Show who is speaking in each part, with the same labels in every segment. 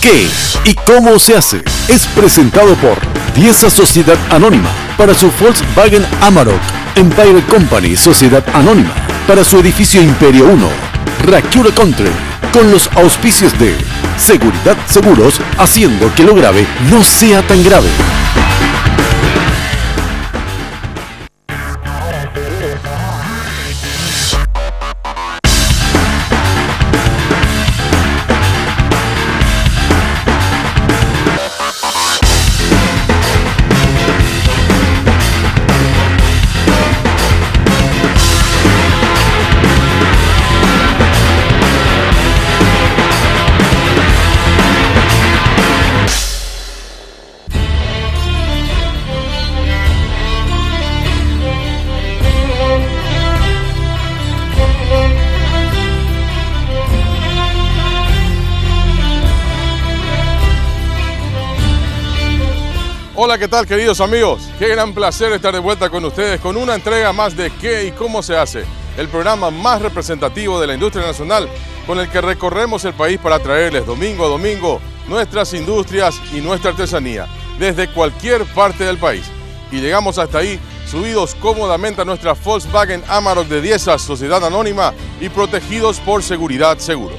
Speaker 1: ¿Qué y cómo se hace? Es presentado por Dieza Sociedad Anónima para su Volkswagen Amarok, Empire Company Sociedad Anónima para su edificio Imperio 1, Racura Country, con los auspicios de Seguridad Seguros, haciendo que lo grave no sea tan grave.
Speaker 2: Hola, ¿qué tal, queridos amigos? Qué gran placer estar de vuelta con ustedes con una entrega más de ¿Qué y cómo se hace? El programa más representativo de la industria nacional, con el que recorremos el país para traerles domingo a domingo nuestras industrias y nuestra artesanía, desde cualquier parte del país. Y llegamos hasta ahí, subidos cómodamente a nuestra Volkswagen Amarok de Dieza Sociedad Anónima y protegidos por Seguridad Seguros.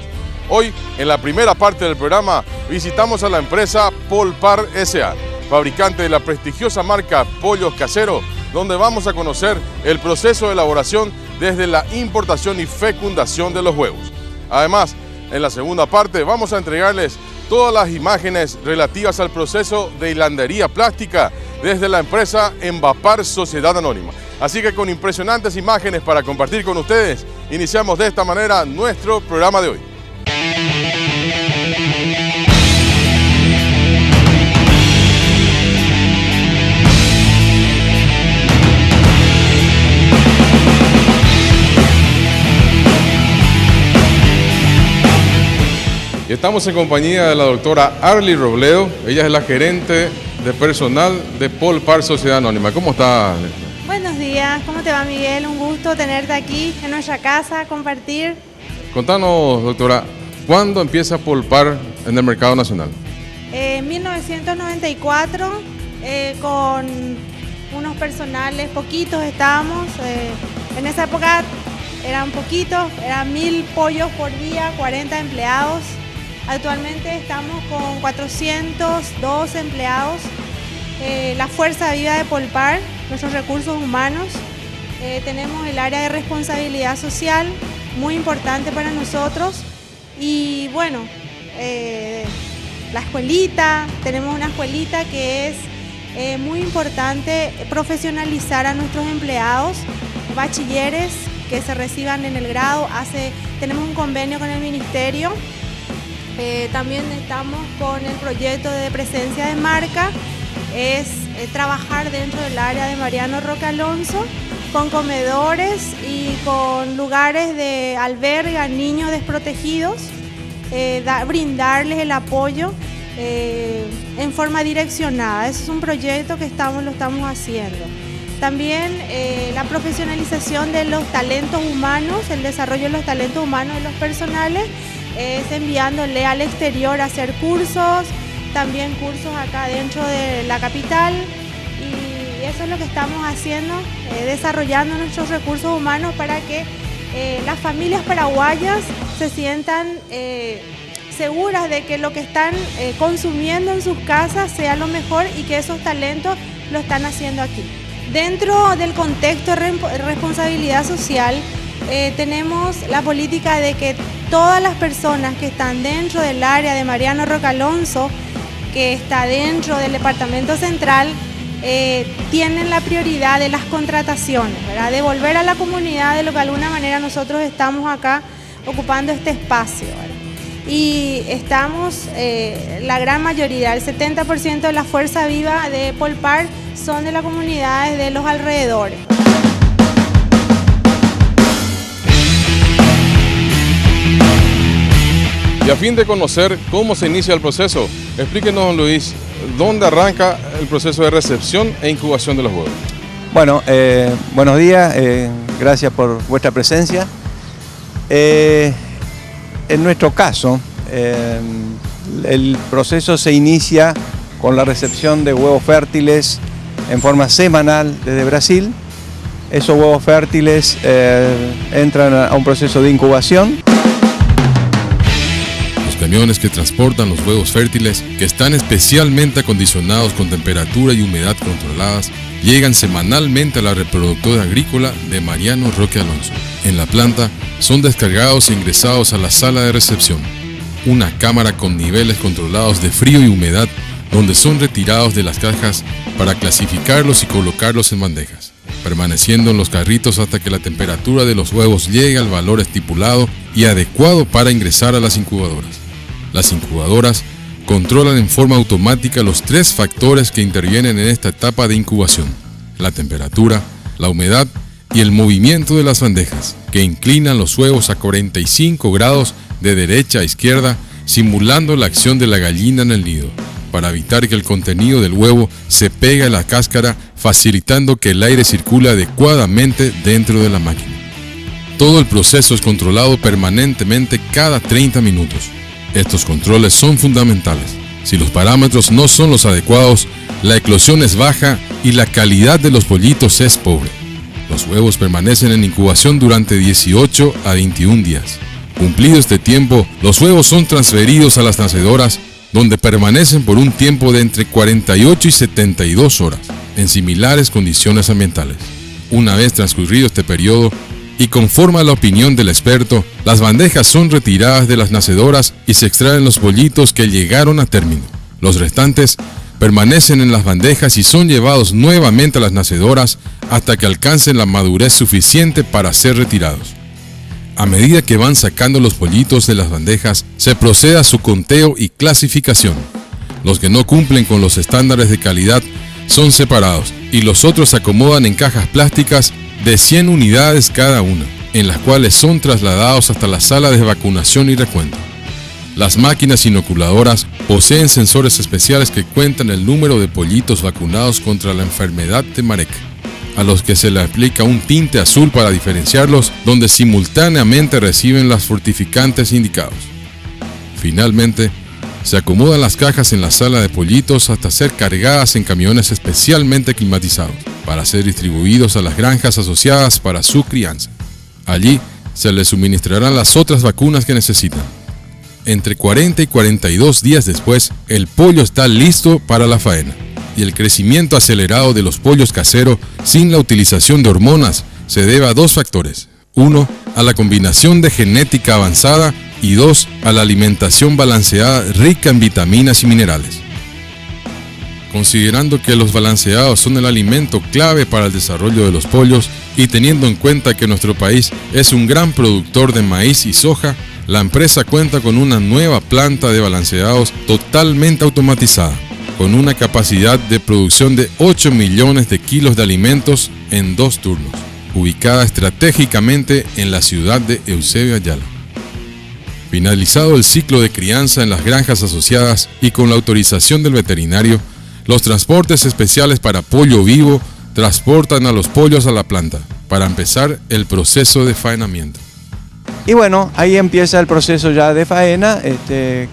Speaker 2: Hoy, en la primera parte del programa, visitamos a la empresa Polpar S.A., fabricante de la prestigiosa marca Pollos Caseros, donde vamos a conocer el proceso de elaboración desde la importación y fecundación de los huevos. Además, en la segunda parte vamos a entregarles todas las imágenes relativas al proceso de hilandería plástica desde la empresa Embapar Sociedad Anónima. Así que con impresionantes imágenes para compartir con ustedes, iniciamos de esta manera nuestro programa de hoy. Estamos en compañía de la doctora Arly Robledo. Ella es la gerente de personal de Polpar Sociedad Anónima. ¿Cómo está?
Speaker 3: Buenos días, ¿cómo te va, Miguel? Un gusto tenerte aquí en nuestra casa, compartir.
Speaker 2: Contanos, doctora, ¿cuándo empieza Polpar en el mercado nacional?
Speaker 3: En 1994, con unos personales, poquitos estábamos. En esa época eran poquitos, eran 1000 pollos por día, 40 empleados. Actualmente estamos con 402 empleados. La fuerza viva de Polpar, nuestros recursos humanos. Tenemos el área de responsabilidad social, muy importante para nosotros. Y bueno, la escuelita, tenemos una escuelita que es muy importante profesionalizar a nuestros empleados, bachilleres que se reciban en el grado. Tenemos un convenio con el ministerio. También estamos con el proyecto de presencia de marca, es trabajar dentro del área de Mariano Roque Alonso, con comedores y con lugares de albergue a niños desprotegidos, brindarles el apoyo en forma direccionada. Ese es un proyecto que lo estamos haciendo. También la profesionalización de los talentos humanos, el desarrollo de los talentos humanos de los personales, es enviándole al exterior a hacer cursos, también cursos acá dentro de la capital, y eso es lo que estamos haciendo, desarrollando nuestros recursos humanos para que las familias paraguayas se sientan seguras de que lo que están consumiendo en sus casas sea lo mejor y que esos talentos lo están haciendo aquí. Dentro del contexto de responsabilidad social, tenemos la política de que todas las personas que están dentro del área de Mariano Roque Alonso, que está dentro del departamento central, tienen la prioridad de las contrataciones, ¿verdad? Devolver a la comunidad de lo que de alguna manera nosotros estamos acá ocupando este espacio, ¿verdad? Y estamos, la gran mayoría, el 70% de la fuerza viva de Polpar son de las comunidades de los alrededores.
Speaker 2: Y a fin de conocer cómo se inicia el proceso, explíquenos, don Luis, ¿dónde arranca el proceso de recepción e incubación de los huevos?
Speaker 4: Bueno, buenos días, gracias por vuestra presencia. En nuestro caso, el proceso se inicia con la recepción de huevos fértiles en forma semanal desde Brasil. Esos huevos fértiles entran a un proceso de incubación.
Speaker 2: Los camiones que transportan los huevos fértiles, que están especialmente acondicionados con temperatura y humedad controladas, llegan semanalmente a la reproductora agrícola de Mariano Roque Alonso. En la planta son descargados e ingresados a la sala de recepción, una cámara con niveles controlados de frío y humedad, donde son retirados de las cajas para clasificarlos y colocarlos en bandejas, permaneciendo en los carritos hasta que la temperatura de los huevos llegue al valor estipulado y adecuado para ingresar a las incubadoras. Las incubadoras controlan en forma automática los 3 factores que intervienen en esta etapa de incubación: la temperatura, la humedad y el movimiento de las bandejas, que inclinan los huevos a 45 grados de derecha a izquierda, simulando la acción de la gallina en el nido, para evitar que el contenido del huevo se pegue a la cáscara, facilitando que el aire circule adecuadamente dentro de la máquina. Todo el proceso es controlado permanentemente cada 30 minutos. Estos controles son fundamentales. Si los parámetros no son los adecuados, la eclosión es baja y la calidad de los pollitos es pobre. Los huevos permanecen en incubación durante 18 a 21 días. Cumplido este tiempo, los huevos son transferidos a las nacedoras, donde permanecen por un tiempo de entre 48 y 72 horas, en similares condiciones ambientales. Una vez transcurrido este periodo, y conforme a la opinión del experto, las bandejas son retiradas de las nacedoras y se extraen los pollitos que llegaron a término. Los restantes permanecen en las bandejas y son llevados nuevamente a las nacedoras hasta que alcancen la madurez suficiente para ser retirados. A medida que van sacando los pollitos de las bandejas, se procede a su conteo y clasificación. Los que no cumplen con los estándares de calidad son separados y los otros se acomodan en cajas plásticas de 100 unidades cada una, en las cuales son trasladados hasta la sala de vacunación y recuento. Las máquinas inoculadoras poseen sensores especiales que cuentan el número de pollitos vacunados contra la enfermedad de Marek, a los que se le aplica un tinte azul para diferenciarlos, donde simultáneamente reciben los fortificantes indicados. Finalmente, se acomodan las cajas en la sala de pollitos hasta ser cargadas en camiones especialmente climatizados, para ser distribuidos a las granjas asociadas para su crianza. Allí se les suministrarán las otras vacunas que necesitan. Entre 40 y 42 días después, el pollo está listo para la faena, y el crecimiento acelerado de los pollos caseros sin la utilización de hormonas se debe a 2 factores. 1, a la combinación de genética avanzada, y 2, a la alimentación balanceada rica en vitaminas y minerales. Considerando que los balanceados son el alimento clave para el desarrollo de los pollos y teniendo en cuenta que nuestro país es un gran productor de maíz y soja, la empresa cuenta con una nueva planta de balanceados totalmente automatizada, con una capacidad de producción de 8 millones de kilos de alimentos en 2 turnos, ubicada estratégicamente en la ciudad de Eusebio Ayala. Finalizado el ciclo de crianza en las granjas asociadas y con la autorización del veterinario, los transportes especiales para pollo vivo transportan a los pollos a la planta para empezar el proceso de faenamiento.
Speaker 4: Y bueno, ahí empieza el proceso ya de faena que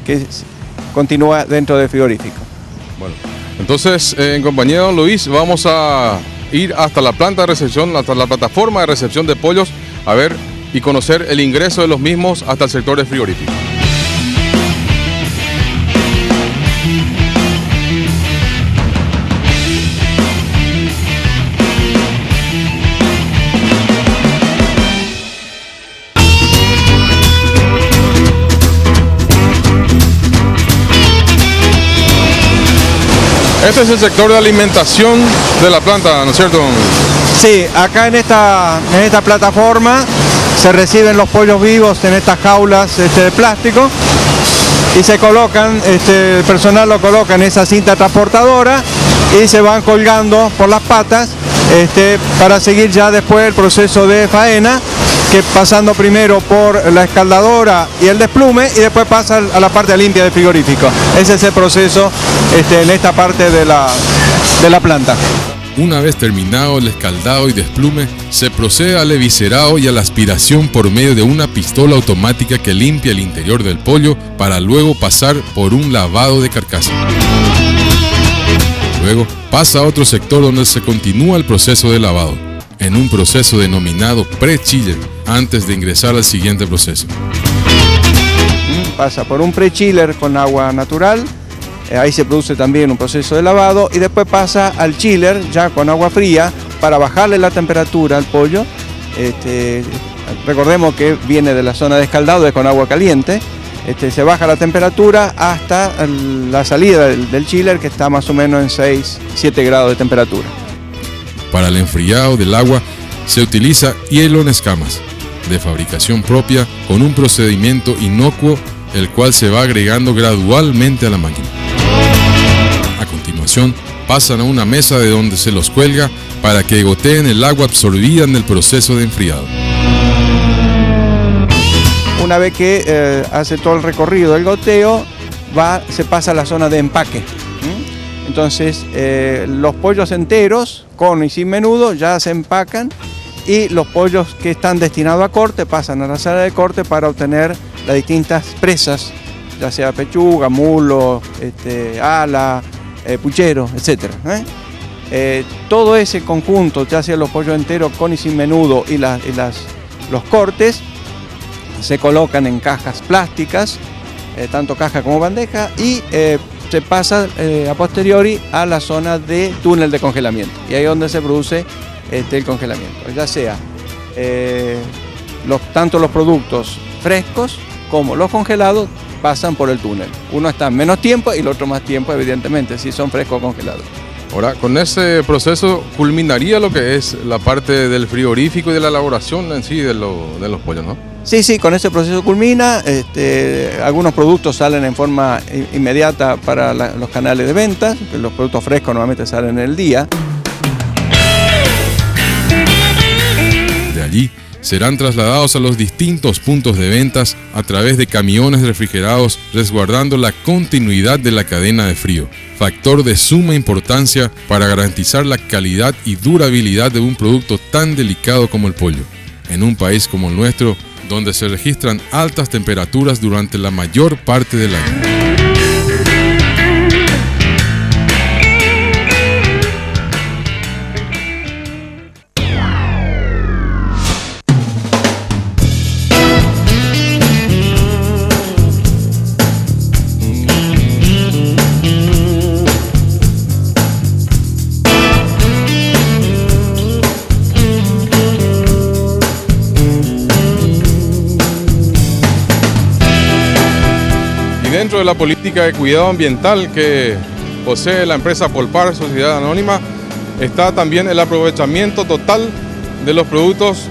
Speaker 4: continúa dentro del frigorífico.
Speaker 2: Bueno, entonces en compañía de don Luis vamos a ir hasta la planta de recepción, hasta la plataforma de recepción de pollos, a ver y conocer el ingreso de los mismos hasta el sector de frigorífico. Este es el sector de alimentación de la planta, ¿no es cierto?
Speaker 4: Sí, acá en esta plataforma se reciben los pollos vivos en estas jaulas de plástico y se colocan, el personal lo coloca en esa cinta transportadora y se van colgando por las patas para seguir ya después el proceso de faena, que pasando primero por la escaldadora y el desplume y después pasa a la parte limpia del frigorífico. Ese es el proceso en esta parte de la planta.
Speaker 5: Una vez terminado el escaldado y desplume, se procede al eviscerado y a la aspiración por medio de una pistola automática que limpia el interior del pollo para luego pasar por un lavado de carcasa. Luego pasa a otro sector donde se continúa el proceso de lavado, en un proceso denominado pre-chiller, antes de ingresar al siguiente proceso.
Speaker 4: Pasa por un pre-chiller con agua natural. Ahí se produce también un proceso de lavado y después pasa al chiller ya con agua fría para bajarle la temperatura al pollo. Recordemos que viene de la zona de escaldado, es con agua caliente. Se baja la temperatura hasta la salida del chiller, que está más o menos en 6-7 grados de temperatura.
Speaker 5: Para el enfriado del agua se utiliza hielo en escamas, de fabricación propia, con un procedimiento inocuo, el cual se va agregando gradualmente a la máquina. A continuación, pasan a una mesa de donde se los cuelga para que goteen el agua absorbida en el proceso de enfriado.
Speaker 4: Una vez que hace todo el recorrido del goteo, se pasa a la zona de empaque. Entonces, los pollos enteros, con y sin menudo, ya se empacan, y los pollos que están destinados a corte pasan a la sala de corte para obtener las distintas presas, ya sea pechuga, mulo, ala, puchero, etc. Todo ese conjunto, ya sea los pollos enteros con y sin menudo y los cortes, se colocan en cajas plásticas, tanto caja como bandeja, y se pasa a posteriori a la zona de túnel de congelamiento, y ahí es donde se produce el congelamiento, ya sea tanto los productos frescos como los congelados pasan por el túnel. Uno está menos tiempo y el otro más tiempo, evidentemente, si son frescos o congelados.
Speaker 2: Ahora, con ese proceso culminaría lo que es la parte del frigorífico y de la elaboración en sí de los pollos, ¿no?
Speaker 4: Sí, con ese proceso culmina. Algunos productos salen en forma inmediata para los canales de venta, los productos frescos normalmente salen en el día.
Speaker 5: De allí serán trasladados a los distintos puntos de ventas a través de camiones refrigerados, resguardando la continuidad de la cadena de frío, factor de suma importancia para garantizar la calidad y durabilidad de un producto tan delicado como el pollo, en un país como el nuestro, donde se registran altas temperaturas durante la mayor parte del año.
Speaker 2: Dentro de la política de cuidado ambiental que posee la empresa Polpar, Sociedad Anónima, está también el aprovechamiento total de los productos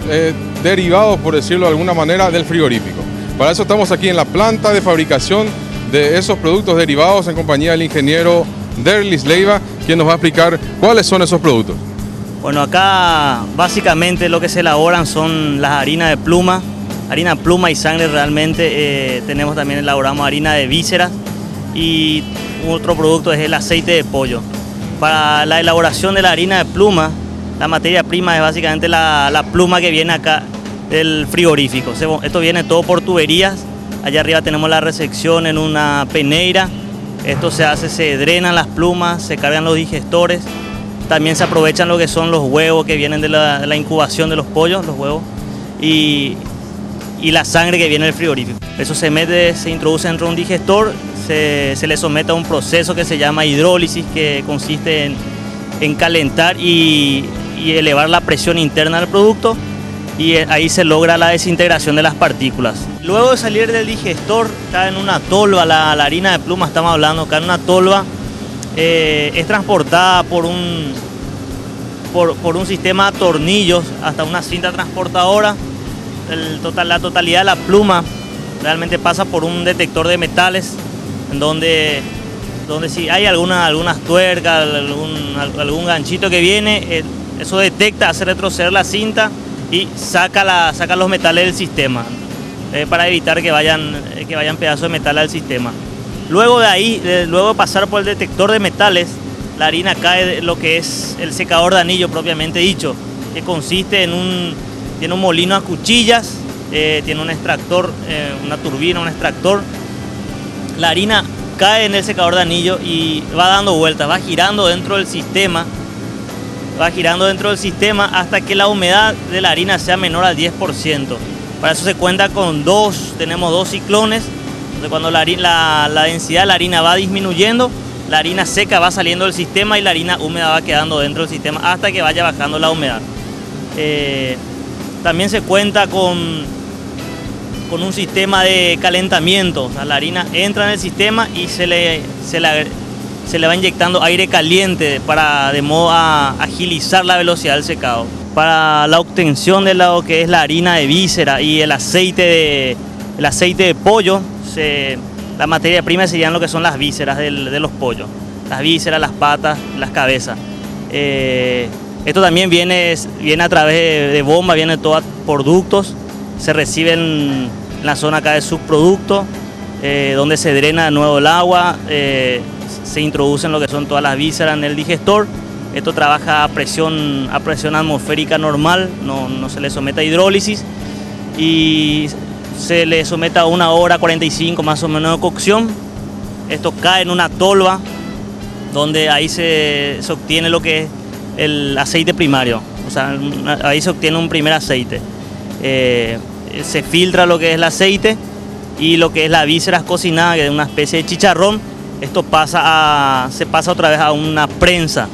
Speaker 2: derivados, por decirlo de alguna manera, del frigorífico. Para eso estamos aquí en la planta de fabricación de esos productos derivados en compañía del ingeniero Derlis Leiva, quien nos va a explicar cuáles son esos productos.
Speaker 6: Bueno, acá básicamente lo que se elaboran son las harinas de pluma, harina pluma y sangre realmente. Tenemos también, elaboramos harina de vísceras, y otro producto es el aceite de pollo. Para la elaboración de la harina de pluma, la materia prima es básicamente la pluma que viene acá del frigorífico. Esto viene todo por tuberías. Allá arriba tenemos la recepción en una peneira. Esto se hace, se drenan las plumas, se cargan los digestores. También se aprovechan lo que son los huevos que vienen de la incubación de los pollos, los huevos. Y la sangre que viene del frigorífico. Eso se introduce dentro de un digestor, se le somete a un proceso que se llama hidrólisis, que consiste en calentar y elevar la presión interna del producto, y ahí se logra la desintegración de las partículas. Luego de salir del digestor, acá en una tolva, la harina de pluma estamos hablando, acá en una tolva, es transportada por un sistema de tornillos hasta una cinta transportadora. La totalidad de la pluma realmente pasa por un detector de metales, en donde si hay algunas tuercas, algún ganchito que viene, eso detecta, hace retroceder la cinta y saca los metales del sistema, para evitar que vayan pedazos de metal al sistema. Luego de ahí, luego de pasar por el detector de metales, la harina cae de lo que es el secador de anillo propiamente dicho, que consiste tiene un molino a cuchillas, tiene un extractor, una turbina, un extractor. La harina cae en el secador de anillo y va dando vueltas, va girando dentro del sistema hasta que la humedad de la harina sea menor al 10%. Para eso se cuenta con tenemos dos ciclones, donde cuando la densidad de la harina va disminuyendo, la harina seca va saliendo del sistema y la harina húmeda va quedando dentro del sistema hasta que vaya bajando la humedad. También se cuenta con un sistema de calentamiento, o sea, la harina entra en el sistema y se le va inyectando aire caliente de modo a agilizar la velocidad del secado. Para la obtención de lo que es la harina de víscera y el aceite de pollo, la materia prima serían lo que son las vísceras de los pollos, las vísceras, las patas, las cabezas. Esto también viene a través de bomba, viene todo por ductos, se reciben en la zona acá de subproductos, donde se drena de nuevo el agua, se introducen lo que son todas las vísceras en el digestor. Esto trabaja a presión atmosférica normal, no se le somete a hidrólisis y se le somete a 1 hora 45 más o menos de cocción. Esto cae en una tolva donde ahí se obtiene lo que es el aceite primario, o sea, ahí se obtiene un primer aceite. Se filtra lo que es el aceite y lo que es la vísceras cocinada, que es una especie de chicharrón. Esto se pasa otra vez a una prensa.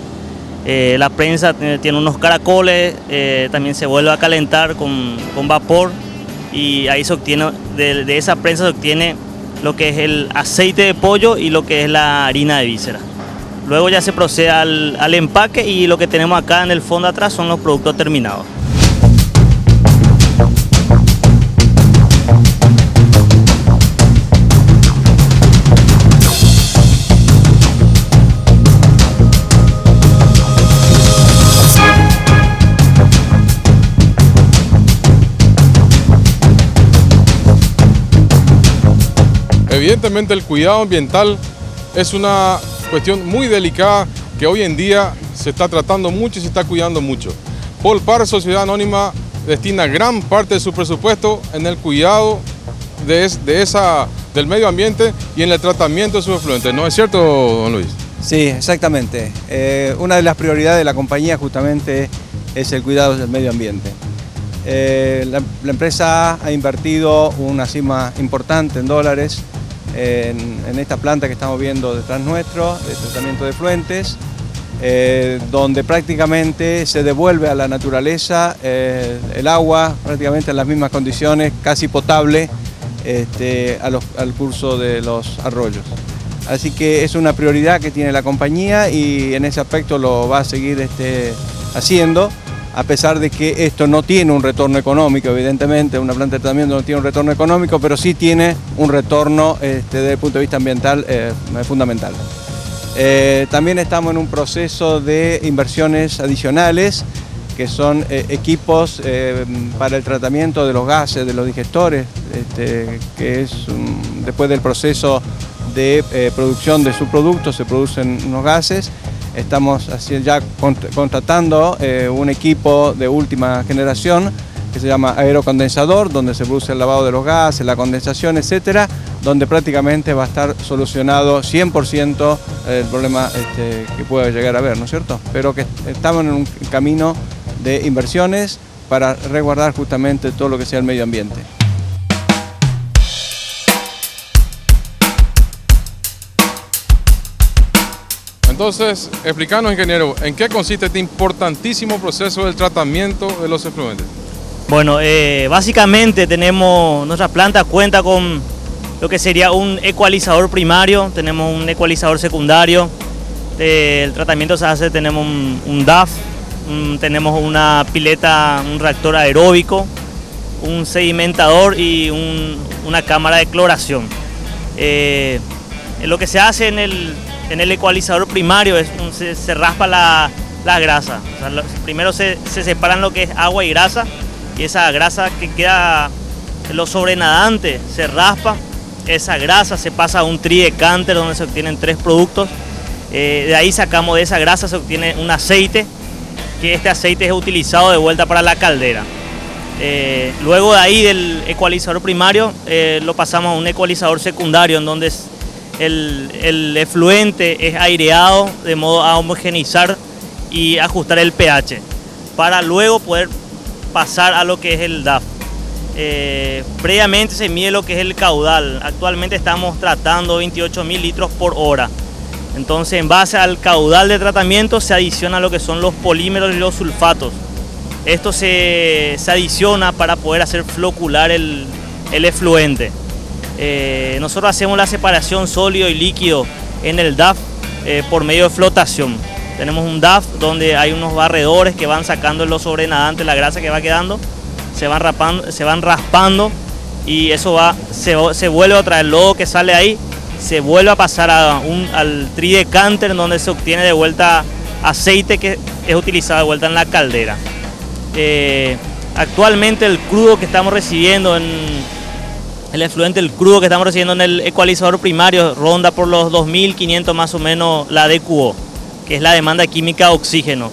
Speaker 6: La prensa tiene unos caracoles, también se vuelve a calentar con vapor y ahí se obtiene, de esa prensa se obtiene lo que es el aceite de pollo y lo que es la harina de víscera. Luego ya se procede al empaque y lo que tenemos acá en el fondo atrás son los productos terminados.
Speaker 2: Evidentemente el cuidado ambiental es una cuestión muy delicada que hoy en día se está tratando mucho y se está cuidando mucho. Polpar Sociedad Anónima destina gran parte de su presupuesto en el cuidado del medio ambiente y en el tratamiento de sus efluentes. ¿No es cierto, don Luis?
Speaker 4: Sí, exactamente. Una de las prioridades de la compañía justamente es el cuidado del medio ambiente. La empresa ha invertido una suma importante en dólares en esta planta que estamos viendo detrás nuestro, de tratamiento de efluentes, donde prácticamente se devuelve a la naturaleza el agua prácticamente en las mismas condiciones, casi potable, al curso de los arroyos. Así que es una prioridad que tiene la compañía y en ese aspecto lo va a seguir haciendo, a pesar de que esto no tiene un retorno económico, evidentemente, una planta de tratamiento no tiene un retorno económico, pero sí tiene un retorno desde el punto de vista ambiental fundamental. También estamos en un proceso de inversiones adicionales, que son equipos para el tratamiento de los gases, de los digestores, que es después del proceso de producción de subproductos, se producen unos gases. Estamos ya contratando un equipo de última generación que se llama aerocondensador, donde se produce el lavado de los gases, la condensación, etcétera, donde prácticamente va a estar solucionado 100% el problema que pueda llegar a haber, ¿no es cierto? Pero que estamos en un camino de inversiones para resguardar justamente todo lo que sea el medio ambiente.
Speaker 2: Entonces, explícanos, ingeniero, ¿en qué consiste este importantísimo proceso del tratamiento de los efluentes?
Speaker 6: Bueno, básicamente nuestra planta cuenta con lo que sería un ecualizador primario, tenemos un ecualizador secundario, el tratamiento se hace, tenemos un DAF, tenemos una pileta, un reactor aeróbico, un sedimentador y una cámara de cloración. Lo que se hace en el ecualizador primario es se raspa la grasa. O sea, primero se separan lo que es agua y grasa, y esa grasa que queda lo sobrenadante se raspa, esa grasa se pasa a un tridecanter donde se obtienen 3 productos. De ahí sacamos, de esa grasa se obtiene un aceite, que este aceite es utilizado de vuelta para la caldera. Luego de ahí del ecualizador primario lo pasamos a un ecualizador secundario, en donde el efluente es aireado de modo a homogeneizar y ajustar el pH, para luego poder pasar a lo que es el DAF. Previamente se mide lo que es el caudal. Actualmente estamos tratando 28.000 litros por hora. Entonces, en base al caudal de tratamiento se adiciona lo que son los polímeros y los sulfatos. Esto se adiciona para poder hacer flocular el efluente. Nosotros hacemos la separación sólido y líquido en el DAF por medio de flotación. Tenemos un DAF donde hay unos barredores que van sacando los sobrenadantes, la grasa que va quedando, se van raspando y eso se vuelve otra vez el lodo que sale ahí, se vuelve a pasar al tridecanter, donde se obtiene de vuelta aceite que es utilizado de vuelta en la caldera. Actualmente el crudo que estamos recibiendo el efluente, el crudo que estamos recibiendo en el ecualizador primario ronda por los 2.500 más o menos la DQO, que es la demanda química de oxígeno.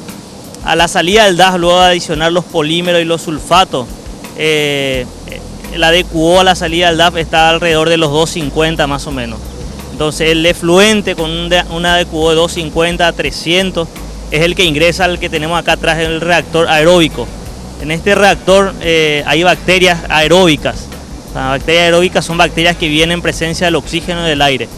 Speaker 6: A la salida del DAF, luego de adicionar los polímeros y los sulfatos, la DQO a la salida del DAF está alrededor de los 250 más o menos. Entonces el efluente con una DQO de 250 a 300 es el que ingresa al que tenemos acá atrás, el reactor aeróbico. En este reactor hay bacterias aeróbicas. Las bacterias aeróbicas son bacterias que vienen en presencia del oxígeno y del aire.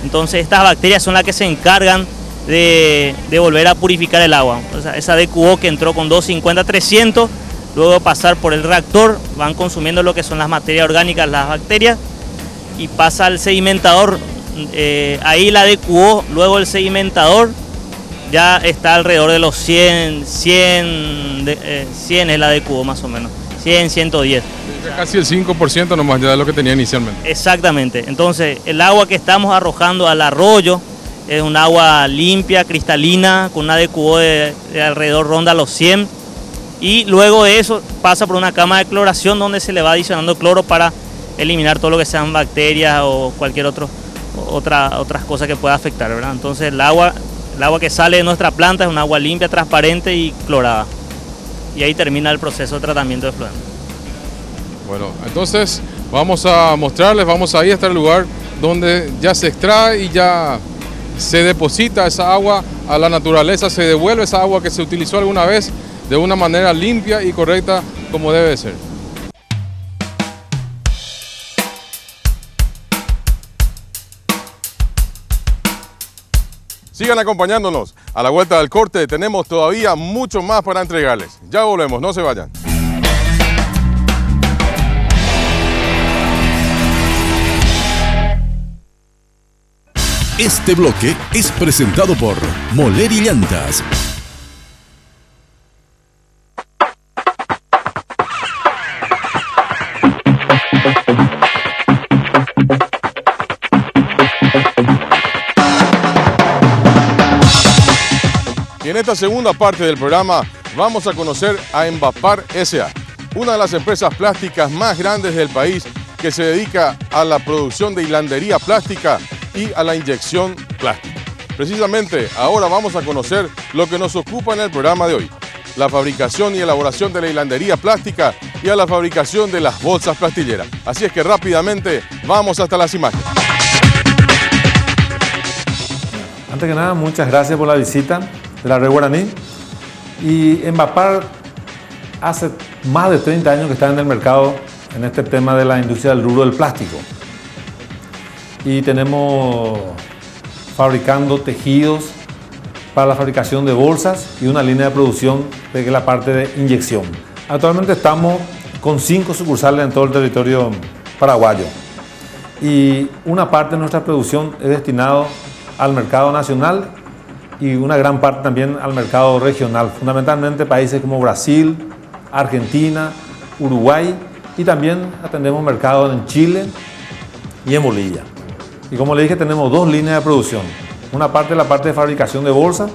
Speaker 6: Entonces estas bacterias son las que se encargan de volver a purificar el agua. O sea, esa DQO que entró con 250 a 300, luego de pasar por el reactor, van consumiendo lo que son las materias orgánicas, las bacterias, y pasa al sedimentador. Ahí la DQO, luego el sedimentador, ya está alrededor de los 100 es la DQO más o menos, 100, 110.
Speaker 2: Casi el 5% nomás ya de lo que tenía inicialmente.
Speaker 6: Exactamente. Entonces el agua que estamos arrojando al arroyo es un agua limpia, cristalina, con una DQO de alrededor ronda los 100, y luego de eso pasa por una cama de cloración donde se le va adicionando cloro para eliminar todo lo que sean bacterias o cualquier otras cosas que pueda afectar, ¿verdad? Entonces el agua que sale de nuestra planta es un agua limpia, transparente y clorada, y ahí termina el proceso de tratamiento de efluente.
Speaker 2: Bueno, entonces vamos a mostrarles, vamos a ir hasta el lugar donde ya se extrae y ya se deposita esa agua a la naturaleza, se devuelve esa agua que se utilizó alguna vez de una manera limpia y correcta como debe ser. Sigan acompañándonos. A la vuelta del corte tenemos todavía mucho más para entregarles. Ya volvemos, no se vayan.
Speaker 1: Este bloque es presentado por Moleri Llantas.
Speaker 2: Y en esta segunda parte del programa vamos a conocer a Envapar S.A., una de las empresas plásticas más grandes del país que se dedica a la producción de hilandería plástica y a la inyección plástica. Precisamente ahora vamos a conocer lo que nos ocupa en el programa de hoy: la fabricación y elaboración de la hilandería plástica y a la fabricación de las bolsas plastilleras. Así es que rápidamente vamos hasta las imágenes.
Speaker 7: Antes que nada, muchas gracias por la visita de la Red Guaraní. Y Envapar hace más de 30 años que está en el mercado en este tema de la industria del rubro del plástico. Y tenemos fabricando tejidos para la fabricación de bolsas y una línea de producción de la parte de inyección. Actualmente estamos con 5 sucursales en todo el territorio paraguayo. Y una parte de nuestra producción es destinada al mercado nacional y una gran parte también al mercado regional, fundamentalmente países como Brasil, Argentina, Uruguay, y también atendemos mercados en Chile y en Bolivia. Y como le dije, tenemos 2 líneas de producción. Una parte es la parte de fabricación de bolsas,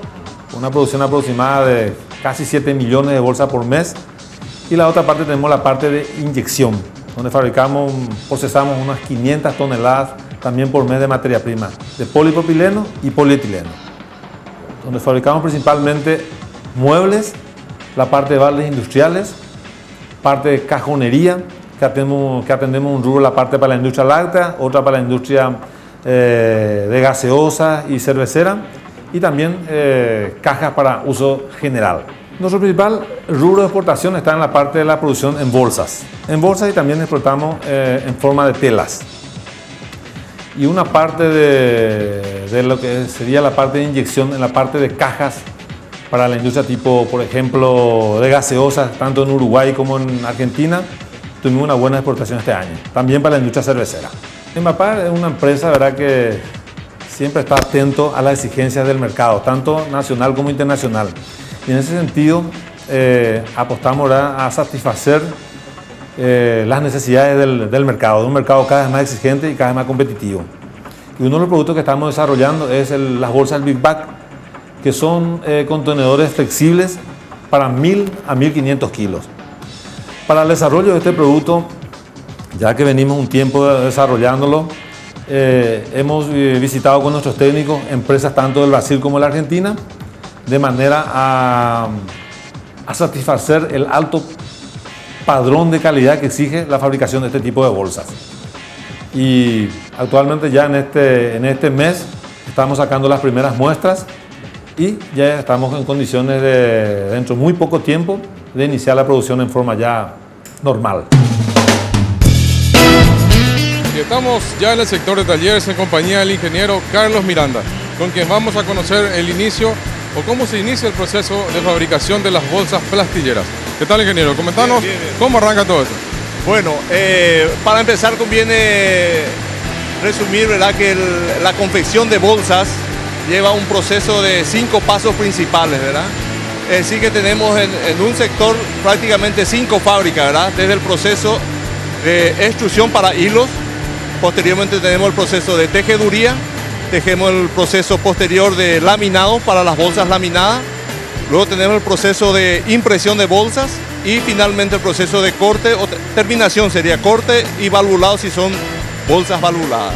Speaker 7: una producción aproximada de casi 7 millones de bolsas por mes, y la otra parte tenemos la parte de inyección, donde procesamos unas 500 toneladas también por mes de materia prima, de polipropileno y polietileno. donde fabricamos principalmente muebles, la parte de baldes industriales, parte de cajonería, que atendemos un rubro, la parte para la industria láctea, otra para la industria de gaseosa y cervecera, y también cajas para uso general. Nuestro principal rubro de exportación está en la parte de la producción en bolsas y también exportamos en forma de telas. Y una parte de lo que sería la parte de inyección en la parte de cajas para la industria tipo, por ejemplo, de gaseosas, tanto en Uruguay como en Argentina, tuvimos una buena exportación este año. También para la industria cervecera. Envapar es una empresa, ¿verdad?, que siempre está atento a las exigencias del mercado, tanto nacional como internacional. Y en ese sentido, apostamos, ¿verdad?, a satisfacer las necesidades del mercado, de un mercado cada vez más exigente y cada vez más competitivo. Y uno de los productos que estamos desarrollando es las bolsas Big Bag, que son contenedores flexibles para 1000 a 1500 kilos. Para el desarrollo de este producto, ya que venimos un tiempo desarrollándolo, hemos visitado con nuestros técnicos empresas tanto del Brasil como de la Argentina, de manera a satisfacer el alto padrón de calidad que exige la fabricación de este tipo de bolsas. Y actualmente ya en este mes estamos sacando las primeras muestras y ya estamos en condiciones de, dentro de muy poco tiempo, de iniciar la producción en forma ya normal.
Speaker 2: Y estamos ya en el sector de talleres en compañía del ingeniero Carlos Miranda, con quien vamos a conocer el inicio o cómo se inicia el proceso de fabricación de las bolsas plastilleras. ¿Qué tal, ingeniero? Comentanos bien. ¿Cómo arranca todo esto?
Speaker 8: Bueno, para empezar conviene resumir, ¿verdad?, que la confección de bolsas lleva un proceso de 5 pasos principales, ¿verdad? Es decir, que tenemos en un sector prácticamente 5 fábricas, ¿verdad? Desde el proceso de extrusión para hilos, posteriormente tenemos el proceso de tejeduría, tenemos el proceso posterior de laminado para las bolsas laminadas, luego tenemos el proceso de impresión de bolsas y finalmente el proceso de corte, o terminación sería corte y valvulado si son bolsas valvuladas.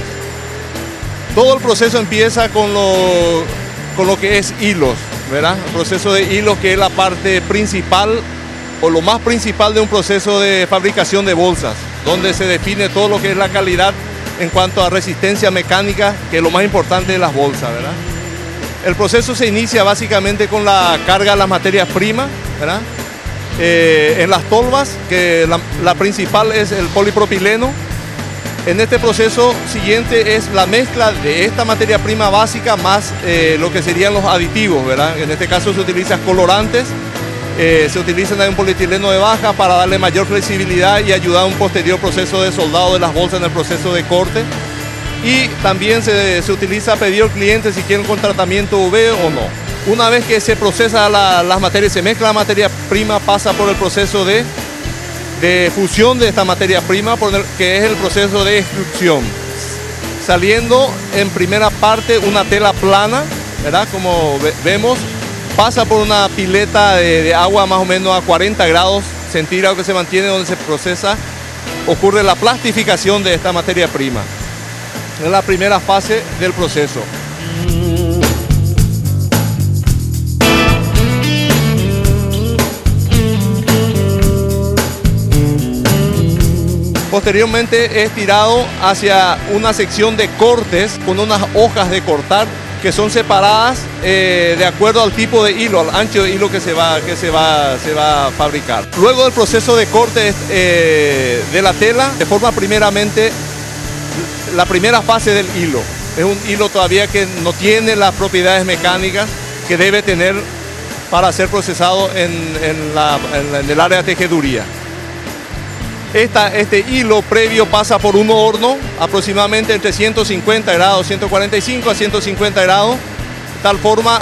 Speaker 8: Todo el proceso empieza con lo que es hilos, ¿verdad? El proceso de hilos, que es la parte principal o lo más principal de un proceso de fabricación de bolsas, donde se define todo lo que es la calidad en cuanto a resistencia mecánica, que es lo más importante de las bolsas, ¿verdad? El proceso se inicia básicamente con la carga de las materias primas, ¿verdad? En las tolvas, que la principal es el polipropileno. En este proceso siguiente es la mezcla de esta materia prima básica más lo que serían los aditivos, ¿verdad? En este caso se utilizan colorantes, se utilizan un polietileno de baja para darle mayor flexibilidad y ayudar a un posterior proceso de soldado de las bolsas en el proceso de corte. Y también se utiliza a pedido al cliente si quieren con tratamiento UV o no. Una vez que se procesa las materias, se mezcla la materia prima, pasa por el proceso de fusión de esta materia prima, que es el proceso de extrusión. Saliendo en primera parte una tela plana, ¿verdad? Como vemos, pasa por una pileta de agua más o menos a 40 grados centígrados que se mantiene, donde se procesa, ocurre la plastificación de esta materia prima. Es la primera fase del proceso. Posteriormente es tirado hacia una sección de cortes con unas hojas de cortar que son separadas de acuerdo al tipo de hilo, al ancho de hilo que se va a fabricar. Luego del proceso de corte de la tela, se forma primeramente la primera fase del hilo. Es un hilo todavía que no tiene las propiedades mecánicas que debe tener para ser procesado en el área de tejeduría. Este hilo previo pasa por un horno aproximadamente entre 150 grados, 145 a 150 grados, de tal forma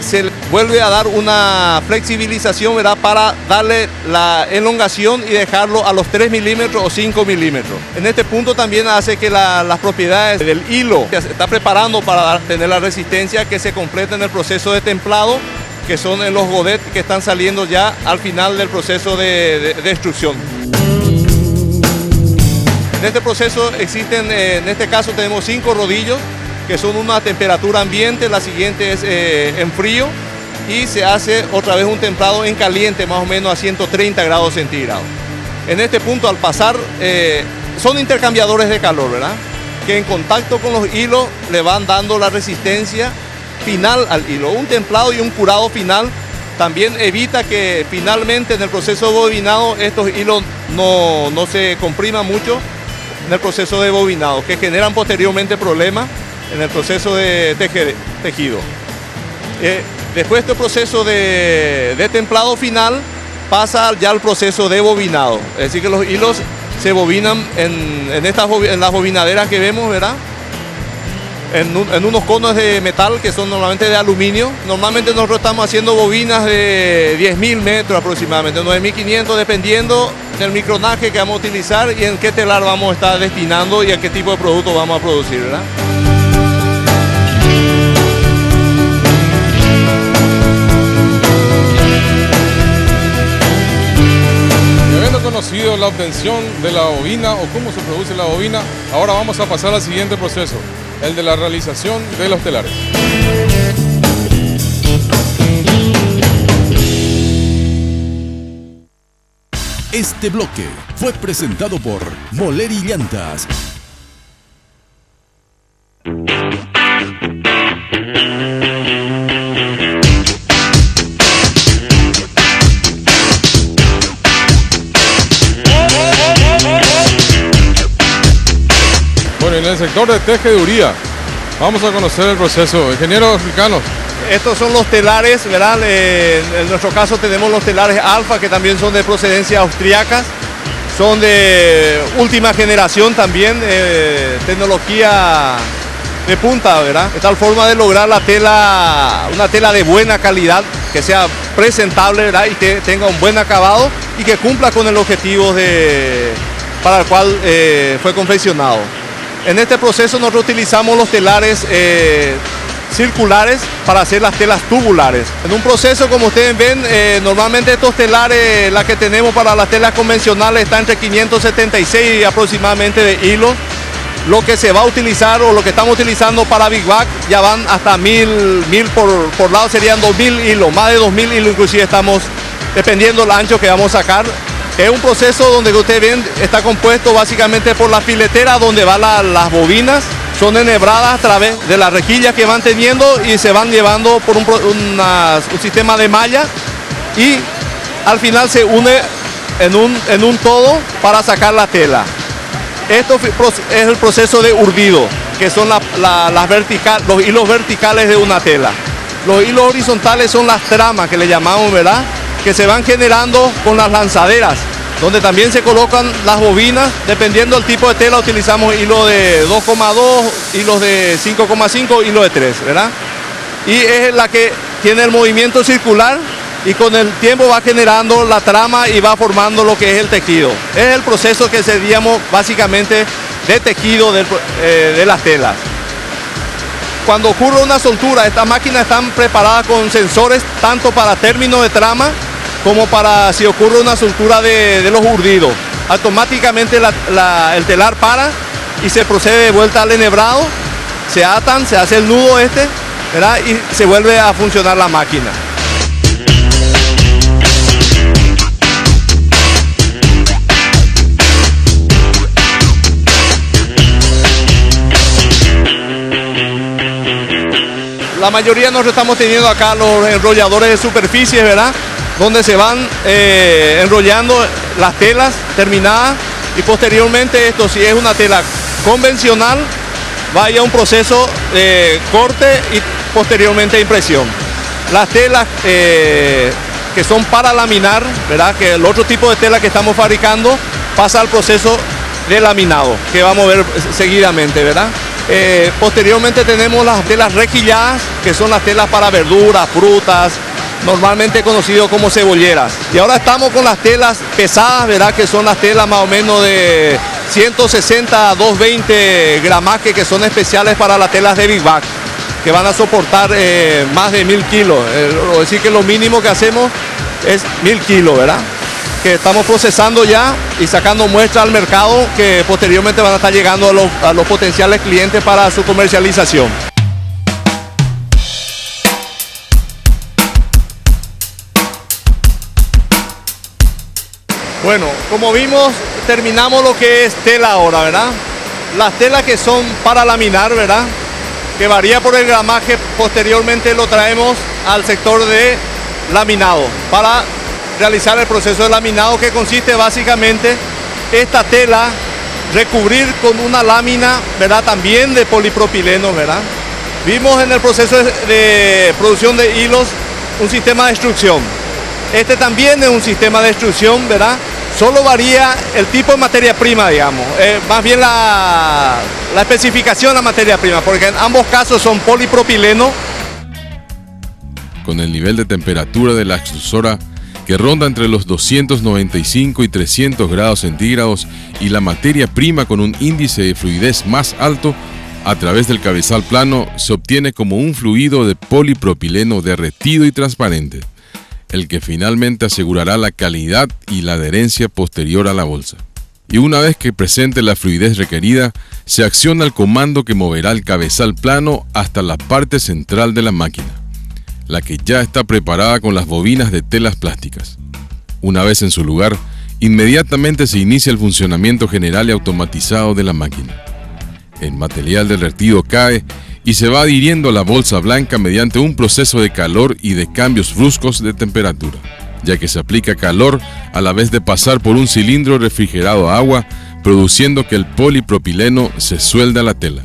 Speaker 8: se vuelve a dar una flexibilización, ¿verdad?, para darle la elongación y dejarlo a los 3 milímetros o 5 milímetros. En este punto también hace que las propiedades del hilo se está preparando para tener la resistencia que se completa en el proceso de templado, que son en los godets que están saliendo ya al final del proceso de extrusión. En este proceso existen, en este caso tenemos 5 rodillos que son una a temperatura ambiente, la siguiente es en frío, y se hace otra vez un templado en caliente, más o menos a 130 grados centígrados. En este punto, al pasar, son intercambiadores de calor, ¿verdad? Que en contacto con los hilos le van dando la resistencia final al hilo. Un templado y un curado final también evita que finalmente en el proceso de bobinado estos hilos no se compriman mucho en el proceso de bobinado, que generan posteriormente problemas en el proceso de tejido. Después de este proceso de templado final, pasa ya al proceso de bobinado. Es decir, que los hilos se bobinan en las bobinaderas que vemos, ¿verdad? En unos conos de metal que son normalmente de aluminio. Normalmente nosotros estamos haciendo bobinas de 10.000 metros aproximadamente, 9.500, dependiendo del micronaje que vamos a utilizar y en qué telar vamos a estar destinando y a qué tipo de producto vamos a producir, ¿verdad?
Speaker 2: Conocido la obtención de la bobina o cómo se produce la bobina, ahora vamos a pasar al siguiente proceso, el de la realización de los telares.
Speaker 1: Este bloque fue presentado por Moleri Llantas.
Speaker 2: En el sector de tejeduría, vamos a conocer el proceso. Ingeniero, explícanos.
Speaker 8: Estos son los telares, ¿verdad? En nuestro caso tenemos los telares Alfa, que también son de procedencia austriacas. Son de última generación también, tecnología de punta, ¿verdad? De tal forma de lograr la tela, una tela de buena calidad, que sea presentable, ¿verdad? Y que tenga un buen acabado y que cumpla con el objetivo para el cual fue confeccionado. En este proceso nosotros utilizamos los telares circulares para hacer las telas tubulares. En un proceso, como ustedes ven, normalmente estos telares, la que tenemos para las telas convencionales, está entre 576 aproximadamente de hilos. Lo que se va a utilizar o lo que estamos utilizando para Big Bag ya van hasta 1000 por lado, serían 2000 hilos, más de 2000 hilos inclusive estamos, dependiendo del ancho que vamos a sacar. Es un proceso donde ustedes ven, está compuesto básicamente por la filetera donde van las bobinas, son enhebradas a través de las rejillas que van teniendo y se van llevando por un sistema de malla y al final se une en un todo para sacar la tela. Esto es el proceso de urdido, que son los hilos verticales de una tela. Los hilos horizontales son las tramas que le llamamos, ¿verdad? Que se van generando con las lanzaderas, donde también se colocan las bobinas. Dependiendo del tipo de tela utilizamos hilos de 2,2, hilos de 5,5, hilos de 3, ¿verdad? Y es la que tiene el movimiento circular y con el tiempo va generando la trama y va formando lo que es el tejido. Es el proceso que seríamos básicamente de tejido de las telas. Cuando ocurre una soltura, estas máquinas están preparadas con sensores tanto para término de trama como para si ocurre una soltura de los urdidos. Automáticamente el telar para y se procede de vuelta al enhebrado, se atan, se hace el nudo ¿verdad? Y se vuelve a funcionar la máquina. La mayoría nosotros estamos teniendo acá los enrolladores de superficies, ¿verdad? Donde se van enrollando las telas terminadas y posteriormente esto, si es una tela convencional, vaya a un proceso de corte y posteriormente impresión. Las telas que son para laminar, ¿verdad? Que el otro tipo de tela que estamos fabricando pasa al proceso de laminado, que vamos a ver seguidamente, ¿verdad? Posteriormente tenemos las telas requilladas, que son las telas para verduras, frutas, normalmente conocido como cebolleras. Y ahora estamos con las telas pesadas, ¿verdad? Que son las telas más o menos de 160 a 220 gramaje, que son especiales para las telas de Big Bag, que van a soportar más de 1000 kilos. Es decir, que lo mínimo que hacemos es 1000 kilos, ¿verdad? que estamos procesando ya y sacando muestras al mercado que posteriormente van a estar llegando a los potenciales clientes para su comercialización. Bueno, como vimos, terminamos lo que es tela ahora, ¿verdad? Las telas que son para laminar, ¿verdad? Que varía por el gramaje, posteriormente lo traemos al sector de laminado para realizar el proceso de laminado, que consiste básicamente esta tela recubrir con una lámina, ¿verdad? También de polipropileno, ¿verdad? Vimos en el proceso de producción de hilos un sistema de extrusión. Este también es un sistema de extrusión, ¿verdad? Solo varía el tipo de materia prima, digamos, más bien la especificación de la materia prima, porque en ambos casos son polipropileno.
Speaker 5: Con el nivel de temperatura de la extrusora que ronda entre los 295 y 300 grados centígrados y la materia prima con un índice de fluidez más alto, a través del cabezal plano se obtiene como un fluido de polipropileno derretido y transparente, el que finalmente asegurará la calidad y la adherencia posterior a la bolsa. Y una vez que presente la fluidez requerida, se acciona el comando que moverá el cabezal plano hasta la parte central de la máquina, la que ya está preparada con las bobinas de telas plásticas. Una vez en su lugar, inmediatamente se inicia el funcionamiento general y automatizado de la máquina. El material derretido cae y se va adhiriendo a la bolsa blanca mediante un proceso de calor y de cambios bruscos de temperatura, ya que se aplica calor a la vez de pasar por un cilindro refrigerado a agua, produciendo que el polipropileno se suelde a la tela.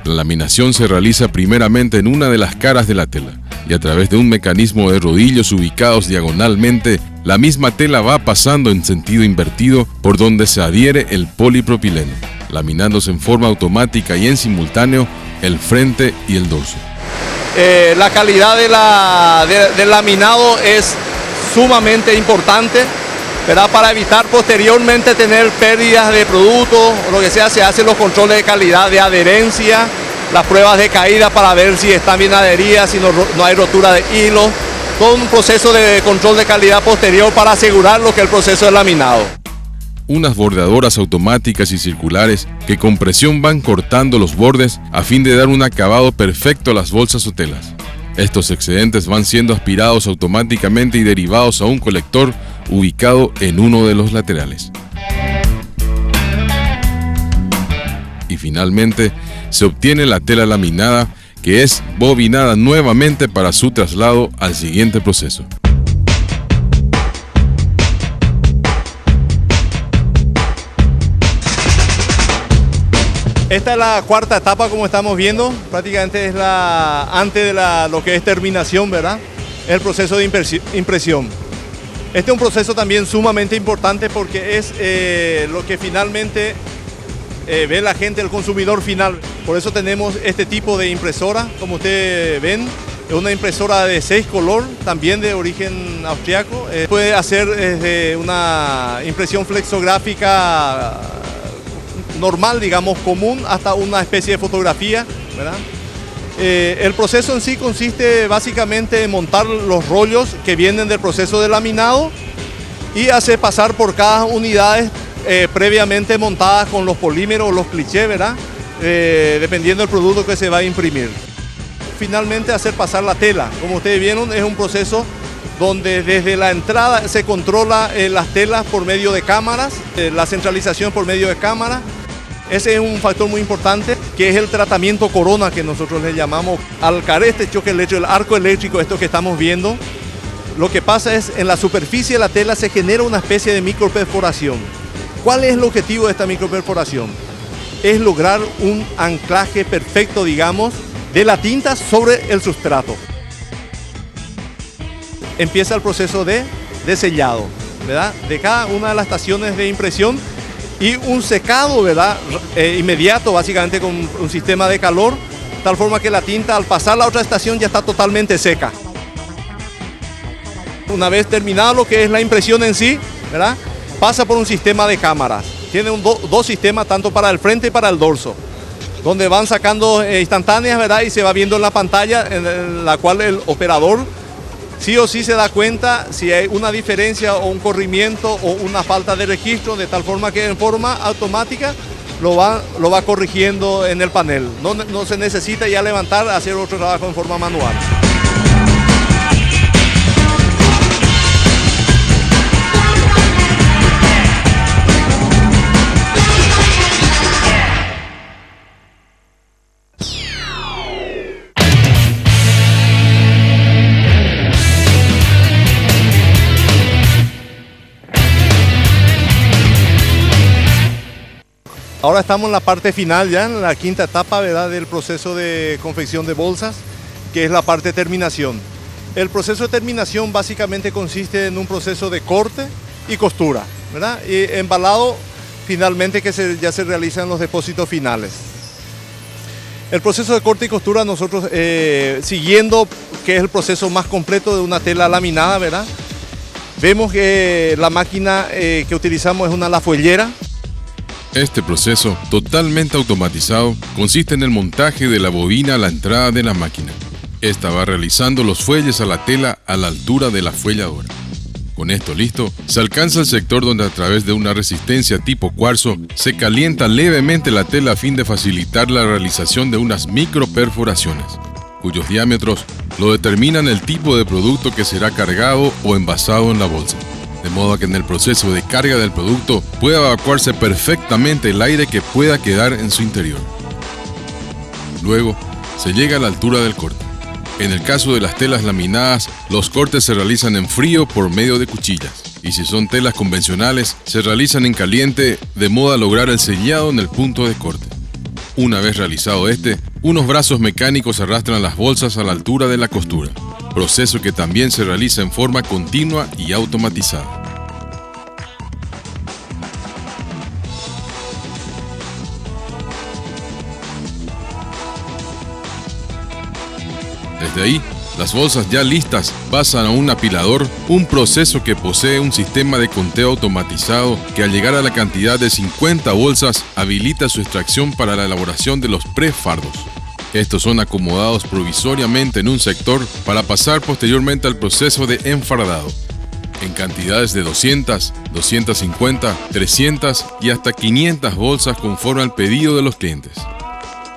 Speaker 5: La laminación se realiza primeramente en una de las caras de la tela, y a través de un mecanismo de rodillos ubicados diagonalmente, la misma tela va pasando en sentido invertido por donde se adhiere el polipropileno, laminándose en forma automática y en simultáneo el frente y el dorso.
Speaker 8: La calidad del laminado es sumamente importante, ¿verdad? Para evitar posteriormente tener pérdidas de producto o lo que sea, se hacen los controles de calidad de adherencia, las pruebas de caída para ver si están bien adheridas, si no hay rotura de hilo, todo un proceso de control de calidad posterior para asegurar lo que es el proceso de laminado.
Speaker 5: Unas bordadoras automáticas y circulares que con presión van cortando los bordes a fin de dar un acabado perfecto a las bolsas o telas. Estos excedentes van siendo aspirados automáticamente y derivados a un colector ubicado en uno de los laterales. Y finalmente se obtiene la tela laminada, que es bobinada nuevamente para su traslado al siguiente proceso.
Speaker 8: Esta es la cuarta etapa, como estamos viendo, prácticamente es antes de lo que es terminación, ¿verdad? El proceso de impresión. Este es un proceso también sumamente importante porque es lo que finalmente ve la gente, el consumidor final. Por eso tenemos este tipo de impresora, como ustedes ven, es una impresora de 6 color, también de origen austriaco. Puede hacer desde una impresión flexográfica normal, digamos, común, hasta una especie de fotografía, ¿verdad? El proceso en sí consiste básicamente en montar los rollos que vienen del proceso de laminado y hacer pasar por cada unidad previamente montadas con los polímeros o los clichés, ¿verdad? Dependiendo del producto que se va a imprimir. Finalmente hacer pasar la tela. Como ustedes vieron, es un proceso donde desde la entrada se controla las telas por medio de cámaras, la centralización por medio de cámaras. Ese es un factor muy importante, que es el tratamiento corona, que nosotros le llamamos. Al caer este choque eléctrico, el arco eléctrico, esto que estamos viendo, lo que pasa es en la superficie de la tela se genera una especie de microperforación. ¿Cuál es el objetivo de esta microperforación? Es lograr un anclaje perfecto, digamos, de la tinta sobre el sustrato. Empieza el proceso de sellado, ¿verdad? De cada una de las estaciones de impresión y un secado, ¿verdad? Inmediato, básicamente con un sistema de calor, de tal forma que la tinta al pasar a la otra estación ya está totalmente seca. Una vez terminado lo que es la impresión en sí, ¿verdad? Pasa por un sistema de cámaras. Tiene dos sistemas, tanto para el frente y para el dorso, donde van sacando instantáneas, ¿verdad? Y se va viendo en la pantalla en la cual el operador sí o sí se da cuenta si hay una diferencia o un corrimiento o una falta de registro, de tal forma que en forma automática lo va corrigiendo en el panel. No se necesita ya levantar, hacer otro trabajo en forma manual. Ahora estamos en la parte final ya, en la quinta etapa, ¿verdad?, del proceso de confección de bolsas, que es la parte de terminación. El proceso de terminación básicamente consiste en un proceso de corte y costura, ¿verdad? Y embalado finalmente que ya se realiza en los depósitos finales. El proceso de corte y costura nosotros, siguiendo que es el proceso más completo de una tela laminada, ¿verdad? Vemos que la máquina que utilizamos es una lafuellera.
Speaker 5: Este proceso, totalmente automatizado, consiste en el montaje de la bobina a la entrada de la máquina. Esta va realizando los fuelles a la tela a la altura de la fuelladora. Con esto listo, se alcanza el sector donde a través de una resistencia tipo cuarzo se calienta levemente la tela a fin de facilitar la realización de unas microperforaciones, cuyos diámetros lo determinan el tipo de producto que será cargado o envasado en la bolsa. De modo que en el proceso de carga del producto pueda evacuarse perfectamente el aire que pueda quedar en su interior. Luego, se llega a la altura del corte. En el caso de las telas laminadas, los cortes se realizan en frío por medio de cuchillas, y si son telas convencionales, se realizan en caliente de modo a lograr el sellado en el punto de corte. Una vez realizado unos brazos mecánicos arrastran las bolsas a la altura de la costura, proceso que también se realiza en forma continua y automatizada. Desde ahí, las bolsas ya listas pasan a un apilador, un proceso que posee un sistema de conteo automatizado que al llegar a la cantidad de 50 bolsas habilita su extracción para la elaboración de los prefardos. Estos son acomodados provisoriamente en un sector para pasar posteriormente al proceso de enfardado, en cantidades de 200, 250, 300 y hasta 500 bolsas conforme al pedido de los clientes.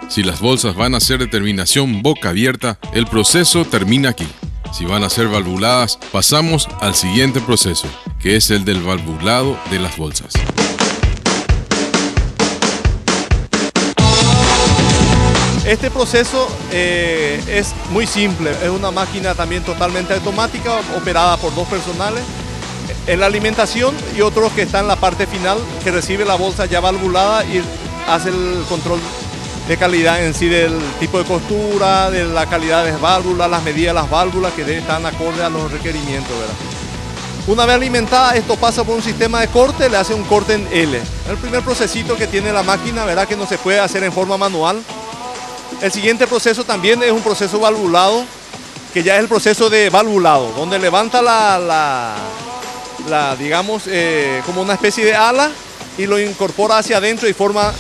Speaker 5: Si las bolsas van a ser de terminación boca abierta, el proceso termina aquí. Si van a ser valvuladas, pasamos al siguiente proceso, que es el del valvulado de las bolsas.
Speaker 8: Este proceso es muy simple, es una máquina también totalmente automática, operada por 2 personales en la alimentación y otros que están en la parte final, que recibe la bolsa ya valvulada y hace el control de calidad en sí del tipo de costura, de la calidad de las válvulas, las medidas de las válvulas que están acorde a los requerimientos, ¿verdad? Una vez alimentada, esto pasa por un sistema de corte, le hace un corte en L. El primer procesito que tiene la máquina, ¿verdad?, que no se puede hacer en forma manual. El siguiente proceso también es un proceso valvulado, que ya es el proceso de valvulado, donde levanta digamos, como una especie de ala y lo incorpora hacia adentro y forma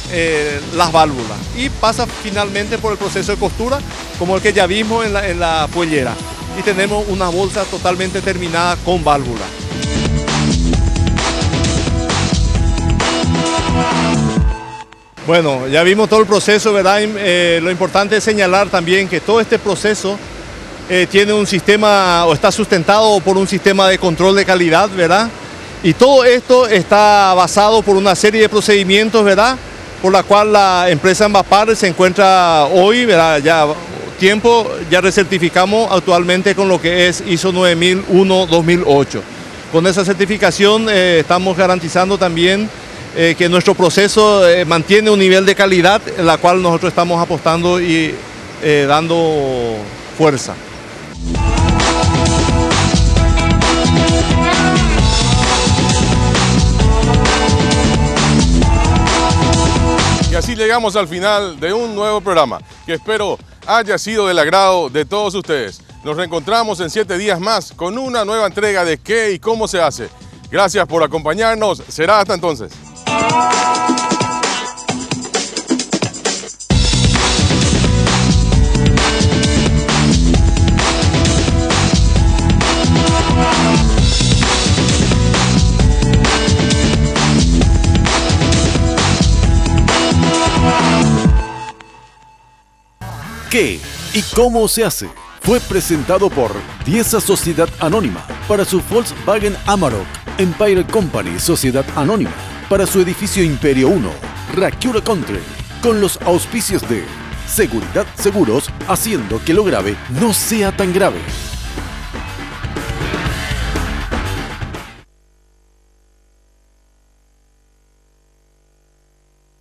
Speaker 8: las válvulas. Y pasa finalmente por el proceso de costura, como el que ya vimos en la fuellera. Y tenemos una bolsa totalmente terminada con válvula. Bueno, ya vimos todo el proceso, ¿verdad? Lo importante es señalar también que todo este proceso tiene un sistema, o está sustentado por un sistema de control de calidad, ¿verdad? Y todo esto está basado por una serie de procedimientos, ¿verdad?, por la cual la empresa Envapar se encuentra hoy, ¿verdad?, ya recertificamos actualmente con lo que es ISO 9001-2008. Con esa certificación estamos garantizando también que nuestro proceso mantiene un nivel de calidad en la cual nosotros estamos apostando y dando fuerza.
Speaker 2: Y así llegamos al final de un nuevo programa que espero haya sido del agrado de todos ustedes. Nos reencontramos en 7 días más con una nueva entrega de ¿Qué y cómo se hace? Gracias por acompañarnos. Será hasta entonces.
Speaker 1: ¿Qué y cómo se hace? Fue presentado por Dieza Sociedad Anónima para su Volkswagen Amarok, Empire Company Sociedad Anónima para su edificio Imperio 1, Racura Country, con los auspicios de Seguridad Seguros, haciendo que lo grave no sea tan grave.